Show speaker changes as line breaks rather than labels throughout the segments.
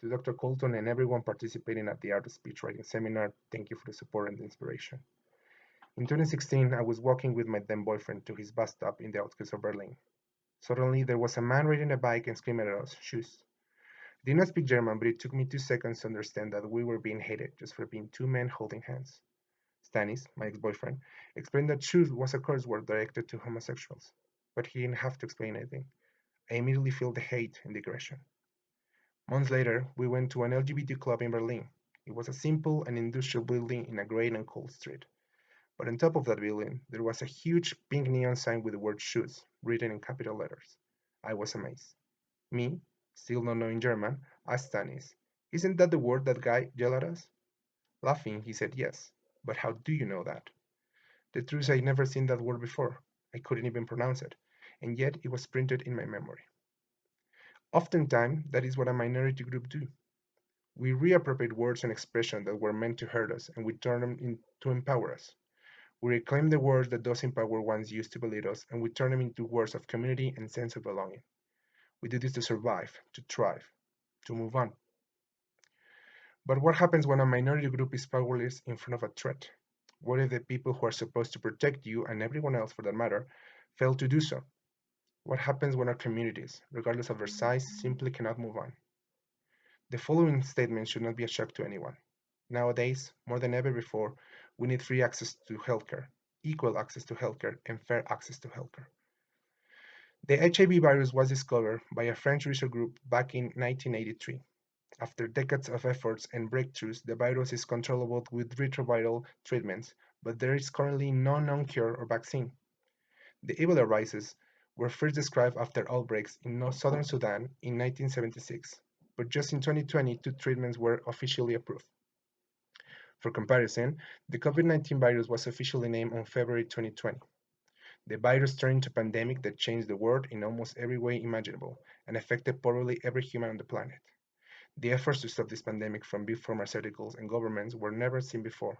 To Dr. Colton and everyone participating at the Art of Speech Writing Seminar, thank you for the support and the inspiration. In 2016, I was walking with my then boyfriend to his bus stop in the outskirts of Berlin. Suddenly, there was a man riding a bike and screaming at us, "Shoes." I did not speak German, but it took me 2 seconds to understand that we were being hated just for being two men holding hands. Stanis, my ex-boyfriend, explained that "shoes" was a curse word directed to homosexuals, but he didn't have to explain anything. I immediately felt the hate and the aggression. Months later, we went to an LGBT club in Berlin. It was a simple and industrial building in a great and cold street. But on top of that building, there was a huge pink neon sign with the word "shoes" written in capital letters. I was amazed. Me, still not knowing German, asked Stanis, "Isn't that the word that guy yelled at us?" Laughing, he said yes. "But how do you know that?" The truth is I'd never seen that word before. I couldn't even pronounce it, and yet it was printed in my memory. Oftentimes, that is what a minority group do. We reappropriate words and expressions that were meant to hurt us, and we turn them to empower us. We reclaim the words that those empowered ones used to belittle us, and we turn them into words of community and sense of belonging. We do this to survive, to thrive, to move on. But what happens when a minority group is powerless in front of a threat? What if the people who are supposed to protect you, and everyone else for that matter, fail to do so? What happens when our communities, regardless of their size, simply cannot move on? The following statement should not be a shock to anyone. Nowadays, more than ever before, we need free access to healthcare, equal access to healthcare, and fair access to healthcare. The HIV virus was discovered by a French research group back in 1983. After decades of efforts and breakthroughs, the virus is controllable with retroviral treatments, but there is currently no known cure or vaccine. The Ebola viruses were first described after outbreaks in southern Sudan in 1976, but just in 2020, two treatments were officially approved. For comparison, the COVID-19 virus was officially named on February 2020. The virus turned into a pandemic that changed the world in almost every way imaginable and affected probably every human on the planet. The efforts to stop this pandemic from big pharmaceuticals and governments were never seen before.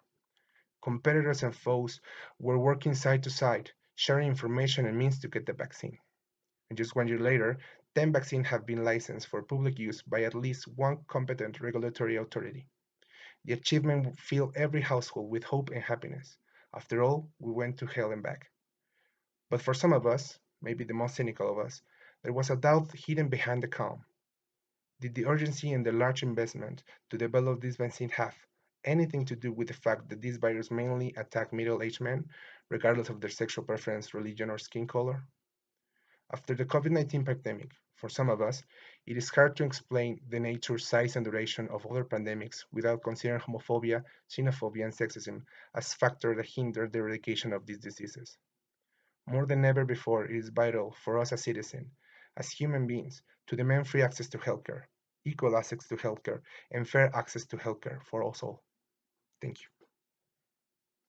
Competitors and foes were working side to side, sharing information and means to get the vaccine. And just 1 year later, 10 vaccines have been licensed for public use by at least one competent regulatory authority. The achievement filled every household with hope and happiness. After all, we went to hell and back. But for some of us, maybe the most cynical of us, there was a doubt hidden behind the calm. Did the urgency and the large investment to develop this vaccine have anything to do with the fact that this virus mainly attacked middle-aged men, regardless of their sexual preference, religion, or skin color? After the COVID-19 pandemic, for some of us, it is hard to explain the nature, size, and duration of other pandemics without considering homophobia, xenophobia, and sexism as factors that hinder the eradication of these diseases. More than ever before, it is vital for us as citizens, as human beings, to demand free access to healthcare, equal access to healthcare, and fair access to healthcare for us all. Thank you.